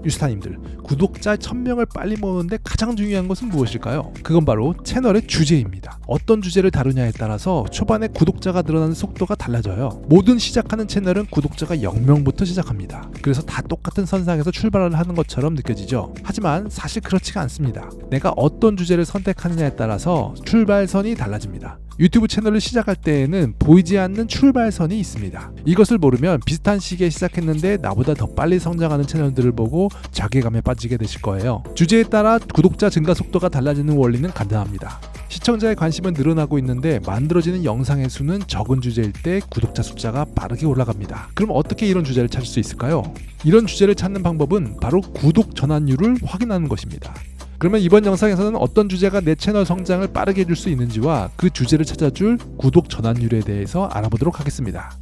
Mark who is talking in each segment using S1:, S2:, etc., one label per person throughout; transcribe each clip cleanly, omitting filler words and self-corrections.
S1: 뉴스타님들, 구독자 1000명을 빨리 모으는데 가장 중요한 것은 무엇일까요? 그건 바로 채널의 주제입니다. 어떤 주제를 다루냐에 따라서 초반에 구독자가 늘어나는 속도가 달라져요. 모든 시작하는 채널은 구독자가 0명부터 시작합니다. 그래서 다 똑같은 선상에서 출발을 하는 것처럼 느껴지죠. 하지만 사실 그렇지가 않습니다. 내가 어떤 주제를 선택하느냐에 따라서 출발선이 달라집니다. 유튜브 채널을 시작할 때에는 보이지 않는 출발선이 있습니다. 이것을 모르면 비슷한 시기에 시작했는데 나보다 더 빨리 성장하는 채널들을 보고 자괴감에 빠지게 되실 거예요. 주제에 따라 구독자 증가 속도가 달라지는 원리는 간단합니다. 시청자의 관심은 늘어나고 있는데 만들어지는 영상의 수는 적은 주제일 때 구독자 숫자가 빠르게 올라갑니다. 그럼 어떻게 이런 주제를 찾을 수 있을까요? 이런 주제를 찾는 방법은 바로 구독 전환율을 확인하는 것입니다. 그러면 이번 영상에서는 어떤 주제가 내 채널 성장을 빠르게 해줄 수 있는지와 그 주제를 찾아줄 구독 전환율에 대해서 알아보도록 하겠습니다.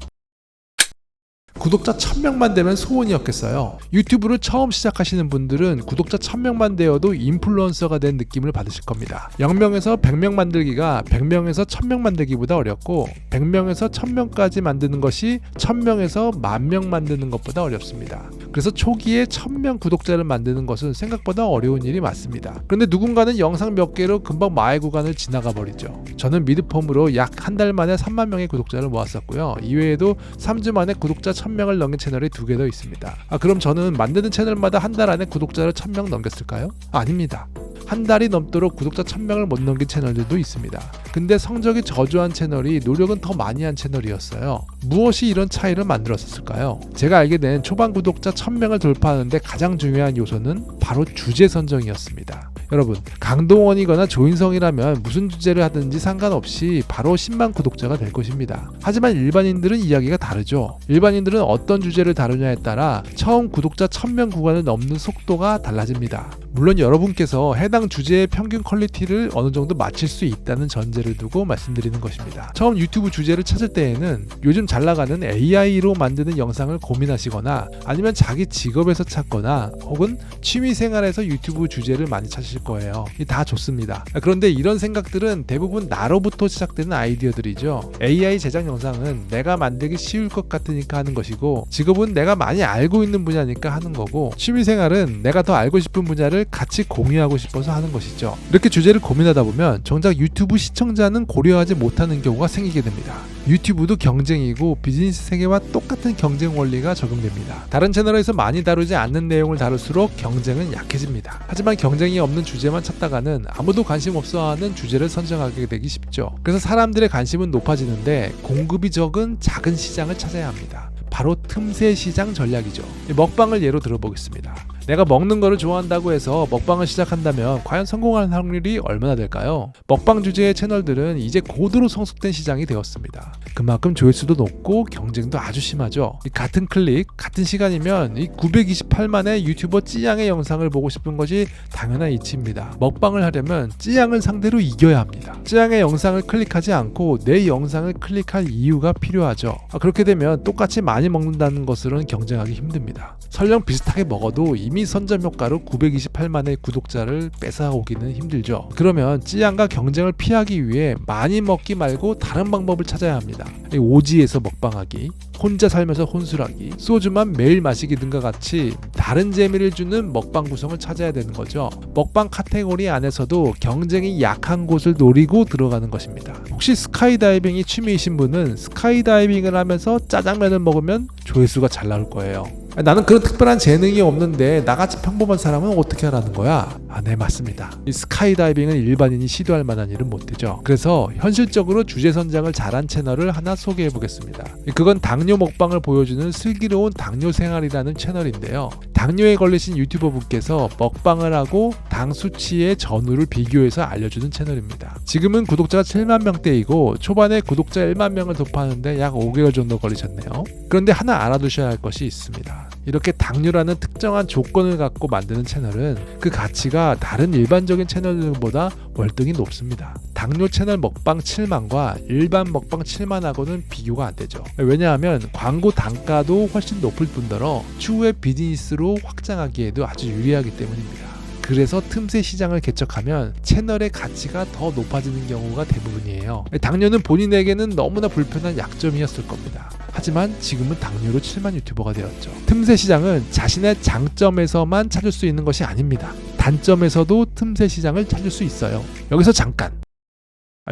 S1: 구독자 1000명만 되면 소원이었겠어요. 유튜브를 처음 시작하시는 분들은 구독자 1000명만 되어도 인플루언서가 된 느낌을 받으실 겁니다. 0명에서 100명 만들기가 100명에서 1000명 만들기보다 어렵고 100명에서 1000명까지 만드는 것이 1000명에서 10,000명 만드는 것보다 어렵습니다. 그래서 초기에 1000명 구독자를 만드는 것은 생각보다 어려운 일이 맞습니다. 그런데 누군가는 영상 몇 개로 금방 마의 구간을 지나가 버리죠. 저는 미드폼으로 약 한 달 만에 3만 명의 구독자를 모았었고요. 이외에도 3주 만에 구독자 1000명을 넘긴 채널이 2개 더 있습니다. 그럼 저는 만드는 채널마다 한 달 안에 구독자를 1000명 넘겼을까요? 아닙니다. 한 달이 넘도록 구독자 1000명을 못 넘긴 채널들도 있습니다. 근데 성적이 저조한 채널이 노력은 더 많이 한 채널이었어요. 무엇이 이런 차이를 만들었을까요? 제가 알게 된 초반 구독자 1000명을 돌파하는데 가장 중요한 요소는 바로 주제 선정이었습니다. 여러분, 강동원이거나 조인성이라면 무슨 주제를 하든지 상관없이 바로 10만 구독자가 될 것입니다. 하지만 일반인들은 이야기가 다르죠. 일반인들은 어떤 주제를 다루냐에 따라 처음 구독자 1000명 구간을 넘는 속도가 달라집니다. 물론 여러분께서 해당 주제의 평균 퀄리티를 어느 정도 맞출 수 있다는 전제를 두고 말씀드리는 것입니다. 처음 유튜브 주제를 찾을 때에는 요즘 잘 나가는 AI로 만드는 영상을 고민하시거나 아니면 자기 직업에서 찾거나 혹은 취미생활에서 유튜브 주제를 많이 찾으실 거예요. 다 좋습니다. 그런데 이런 생각들은 대부분 나로부터 시작되는 아이디어들이죠. AI 제작 영상은 내가 만들기 쉬울 것 같으니까 하는 것이고, 직업은 내가 많이 알고 있는 분야니까 하는 거고, 취미생활은 내가 더 알고 싶은 분야를 같이 공유하고 싶어서 하는 것이죠. 이렇게 주제를 고민하다 보면 정작 유튜브 시청자는 고려하지 못하는 경우가 생기게 됩니다. 유튜브도 경쟁이고 비즈니스 세계와 똑같은 경쟁 원리가 적용됩니다. 다른 채널에서 많이 다루지 않는 내용을 다룰수록 경쟁은 약해집니다. 하지만 경쟁이 없는 주제만 찾다가는 아무도 관심 없어하는 주제를 선정하게 되기 쉽죠. 그래서 사람들의 관심은 높아지는데 공급이 적은 작은 시장을 찾아야 합니다. 바로 틈새 시장 전략이죠. 먹방을 예로 들어보겠습니다. 내가 먹는 거를 좋아한다고 해서 먹방을 시작한다면 과연 성공할 확률이 얼마나 될까요? 먹방 주제의 채널들은 이제 고도로 성숙된 시장이 되었습니다. 그만큼 조회수도 높고 경쟁도 아주 심하죠. 같은 클릭, 같은 시간이면 이 928만의 유튜버 찌양의 영상을 보고 싶은 것이 당연한 이치입니다. 먹방을 하려면 찌양을 상대로 이겨야 합니다. 찌양의 영상을 클릭하지 않고 내 영상을 클릭할 이유가 필요하죠. 그렇게 되면 똑같이 많이 먹는다는 것으로는 경쟁하기 힘듭니다. 설령 비슷하게 먹어도 이미 선점 효과로 928만의 구독자를 뺏어오기는 힘들죠. 그러면 찌양과 경쟁을 피하기 위해 많이 먹기 말고 다른 방법을 찾아야 합니다. 오지에서 먹방하기, 혼자 살면서 혼술하기, 소주만 매일 마시기 등과 같이 다른 재미를 주는 먹방 구성을 찾아야 되는 거죠. 먹방 카테고리 안에서도 경쟁이 약한 곳을 노리고 들어가는 것입니다. 혹시 스카이다이빙이 취미이신 분은 스카이다이빙을 하면서 짜장면을 먹으면 조회수가 잘 나올 거예요. 나는 그런 특별한 재능이 없는데 나같이 평범한 사람은 어떻게 하라는 거야? 네, 맞습니다. 이 스카이다이빙은 일반인이 시도할 만한 일은 못 되죠. 그래서 현실적으로 주제 선정을 잘한 채널을 하나 소개해 보겠습니다. 그건 당뇨 먹방을 보여주는 슬기로운 당뇨 생활이라는 채널인데요. 당뇨에 걸리신 유튜버 분께서 먹방을 하고 당 수치의 전후를 비교해서 알려주는 채널입니다. 지금은 구독자가 7만 명대이고 초반에 구독자 1만 명을 돌파하는데 약 5개월 정도 걸리셨네요. 그런데 하나 알아두셔야 할 것이 있습니다. 이렇게 당뇨라는 특정한 조건을 갖고 만드는 채널은 그 가치가 다른 일반적인 채널들보다 월등히 높습니다. 당뇨 채널 먹방 7만과 일반 먹방 7만하고는 비교가 안 되죠. 왜냐하면 광고 단가도 훨씬 높을 뿐더러 추후에 비즈니스로 확장하기에도 아주 유리하기 때문입니다. 그래서 틈새 시장을 개척하면 채널의 가치가 더 높아지는 경우가 대부분이에요. 당뇨는 본인에게는 너무나 불편한 약점이었을 겁니다. 하지만 지금은 당뇨로 7만 유튜버가 되었죠. 틈새 시장은 자신의 장점에서만 찾을 수 있는 것이 아닙니다. 단점에서도 틈새 시장을 찾을 수 있어요. 여기서 잠깐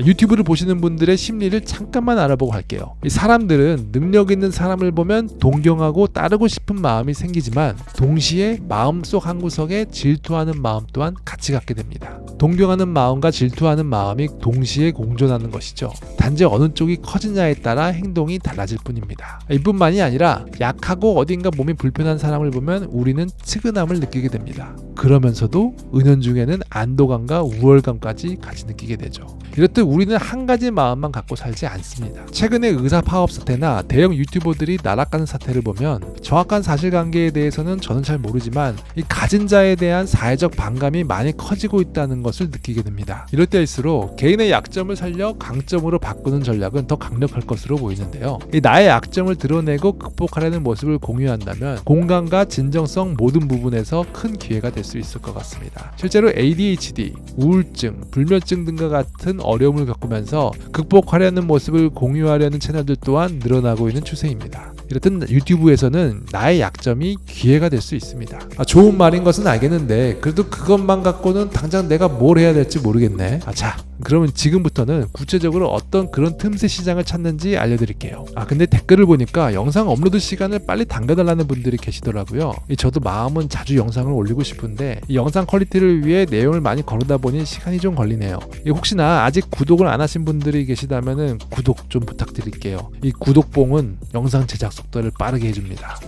S1: 유튜브를 보시는 분들의 심리를 잠깐만 알아보고 할게요. 이 사람들은 능력 있는 사람을 보면 동경하고 따르고 싶은 마음이 생기지만 동시에 마음속 한구석에 질투하는 마음 또한 같이 갖게 됩니다. 동경하는 마음과 질투하는 마음이 동시에 공존하는 것이죠. 단지 어느 쪽이 커지냐에 따라 행동이 달라질 뿐입니다. 이뿐만이 아니라 약하고 어딘가 몸이 불편한 사람을 보면 우리는 측은함을 느끼게 됩니다. 그러면서도 은연중에는 안도감과 우월감까지 같이 느끼게 되죠. 이렇듯 우리는 한 가지 마음만 갖고 살지 않습니다. 최근에 의사 파업 사태나 대형 유튜버들이 나락가는 사태를 보면 정확한 사실관계에 대해서는 저는 잘 모르지만 이 가진 자에 대한 사회적 반감이 많이 커지고 있다는 것을 느끼게 됩니다. 이럴 때일수록 개인의 약점을 살려 강점으로 바꾸는 전략은 더 강력할 것으로 보이는데요. 이 나의 약점을 드러내고 극복하려는 모습을 공유한다면 공감과 진정성 모든 부분에서 큰 기회가 될 수 있을 것 같습니다. 실제로 ADHD, 우울증, 불면증 등과 같은 어려움을 겪으면서 극복하려는 모습을 공유하려는 채널들 또한 늘어나고 있는 추세입니다. 이렇듯 유튜브에서는 나의 약점이 기회가 될 수 있습니다. 좋은 말인 것은 알겠는데 그래도 그것만 갖고는 당장 내가 뭘 해야 될지 모르겠네. 자, 그러면 지금부터는 구체적으로 어떤 그런 틈새 시장을 찾는지 알려드릴게요. 근데 댓글을 보니까 영상 업로드 시간을 빨리 당겨달라는 분들이 계시더라고요. 저도 마음은 자주 영상을 올리고 싶은데 이 영상 퀄리티를 위해 내용을 많이 거르다 보니 시간이 좀 걸리네요. 혹시나 아직 구독을 안 하신 분들이 계시다면 구독 좀 부탁드릴게요. 이 구독봉은 영상 제작 속도를 빠르게 해줍니다.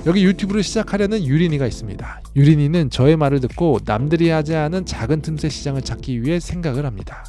S1: 여기 유튜브를 시작하려는 유린이가 있습니다. 유린이는 저의 말을 듣고 남들이 하지 않은 작은 틈새 시장을 찾기 위해 생각을 합니다.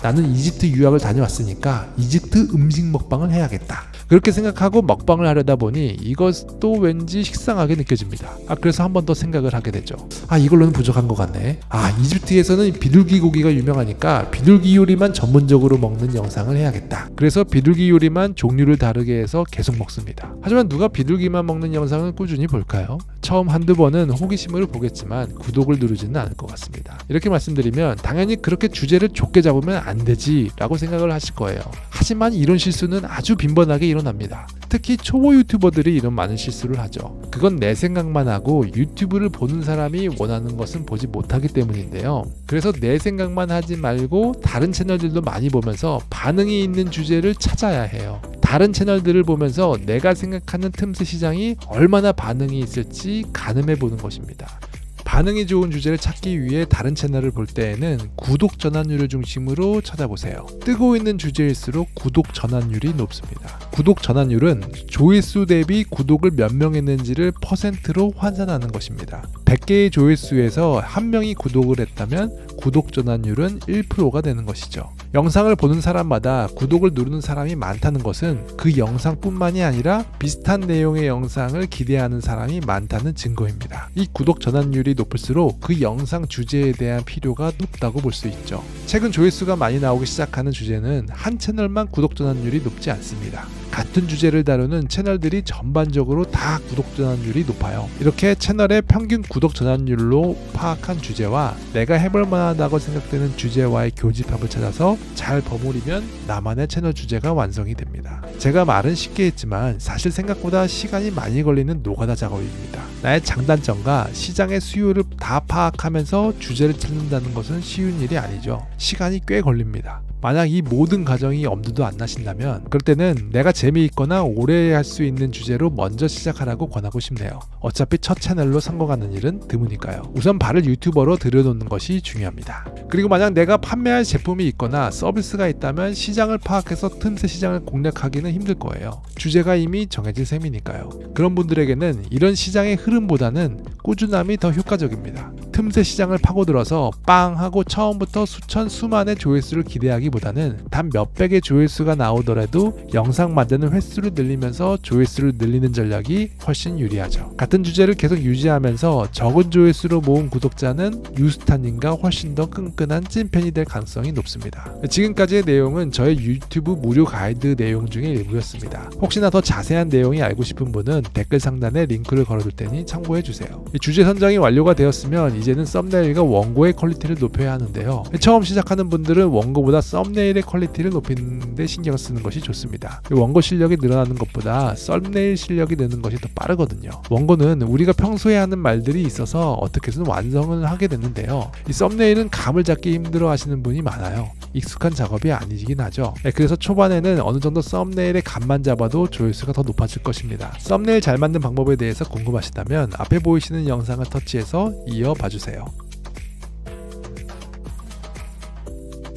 S1: 나는 이집트 유학을 다녀왔으니까 이집트 음식 먹방을 해야겠다. 그렇게 생각하고 먹방을 하려다 보니 이것도 왠지 식상하게 느껴집니다. 그래서 한 번 더 생각을 하게 되죠. 이걸로는 부족한 것 같네. 이집트에서는 비둘기 고기가 유명하니까 비둘기 요리만 전문적으로 먹는 영상을 해야겠다. 그래서 비둘기 요리만 종류를 다르게 해서 계속 먹습니다. 하지만 누가 비둘기만 먹는 영상을 꾸준히 볼까요? 처음 한두 번은 호기심으로 보겠지만 구독을 누르지는 않을 것 같습니다. 이렇게 말씀드리면 당연히 그렇게 주제를 좁게 잡으면 안 되지 라고 생각을 하실 거예요. 하지만 이런 실수는 아주 빈번하게 일어납니다. 특히 초보 유튜버들이 이런 많은 실수를 하죠. 그건 내 생각만 하고 유튜브를 보는 사람이 원하는 것은 보지 못하기 때문인데요. 그래서 내 생각만 하지 말고 다른 채널들도 많이 보면서 반응이 있는 주제를 찾아야 해요. 다른 채널들을 보면서 내가 생각하는 틈새 시장이 얼마나 반응이 있을지 가늠해 보는 것입니다. 반응이 좋은 주제를 찾기 위해 다른 채널을 볼 때에는 구독 전환율을 중심으로 찾아보세요. 뜨고 있는 주제일수록 구독 전환율이 높습니다. 구독 전환율은 조회수 대비 구독을 몇 명 했는지를 퍼센트로 환산하는 것입니다. 100개의 조회수에서 한 명이 구독을 했다면 구독 전환율은 1%가 되는 것이죠. 영상을 보는 사람마다 구독을 누르는 사람이 많다는 것은 그 영상뿐만이 아니라 비슷한 내용의 영상을 기대하는 사람이 많다는 증거입니다. 이 구독 전환율이 높을수록 그 영상 주제에 대한 필요가 높다고 볼 수 있죠. 최근 조회수가 많이 나오기 시작하는 주제는 한 채널만 구독 전환율이 높지 않습니다. 같은 주제를 다루는 채널들이 전반적으로 다 구독 전환율이 높아요. 이렇게 채널의 평균 구독 전환율로 파악한 주제와 내가 해볼 만하다고 생각되는 주제와의 교집합을 찾아서 잘 버무리면 나만의 채널 주제가 완성이 됩니다. 제가 말은 쉽게 했지만 사실 생각보다 시간이 많이 걸리는 노가다 작업입니다. 나의 장단점과 시장의 수요를 다 파악하면서 주제를 찾는다는 것은 쉬운 일이 아니죠. 시간이 꽤 걸립니다. 만약 이 모든 과정이 엄두도 안 나신다면 그럴 때는 내가 재미있거나 오래 할 수 있는 주제로 먼저 시작하라고 권하고 싶네요. 어차피 첫 채널로 성공하는 일은 드무니까요. 우선 발을 유튜버로 들여놓는 것이 중요합니다. 그리고 만약 내가 판매할 제품이 있거나 서비스가 있다면 시장을 파악해서 틈새 시장을 공략하기는 힘들 거예요. 주제가 이미 정해진 셈이니까요. 그런 분들에게는 이런 시장의 흐름보다는 꾸준함이 더 효과적입니다. 틈새 시장을 파고들어서 빵 하고 처음부터 수천 수만의 조회수를 기대하기보다는 단 몇백의 조회수가 나오더라도 영상 만드는 횟수를 늘리면서 조회수를 늘리는 전략이 훨씬 유리하죠. 같은 주제를 계속 유지하면서 적은 조회수로 모은 구독자는 유스타님과 훨씬 더 끈끈한 찐팬이 될 가능성이 높습니다. 지금까지의 내용은 저의 유튜브 무료 가이드 내용 중에 일부였습니다. 혹시나 더 자세한 내용이 알고 싶은 분은 댓글 상단에 링크를 걸어둘 테니 참고해주세요. 이 주제 선정이 완료가 되었으면 이제는 썸네일과 원고의 퀄리티를 높여야 하는데요. 처음 시작하는 분들은 원고보다 썸네일의 퀄리티를 높이는 데 신경을 쓰는 것이 좋습니다. 원고 실력이 늘어나는 것보다 썸네일 실력이 느는 것이 더 빠르거든요. 원고는 우리가 평소에 하는 말들이 있어서 어떻게든 완성을 하게 됐는데요. 이 썸네일은 감을 잡기 힘들어 하시는 분이 많아요. 익숙한 작업이 아니긴 하죠. 그래서 초반에는 어느 정도 썸네일의 감만 잡아도 조회수가 더 높아질 것입니다. 썸네일 잘 만든 방법에 대해서 궁금하시다면 앞에 보이시는 영상을 터치해서 이어 봐주세요.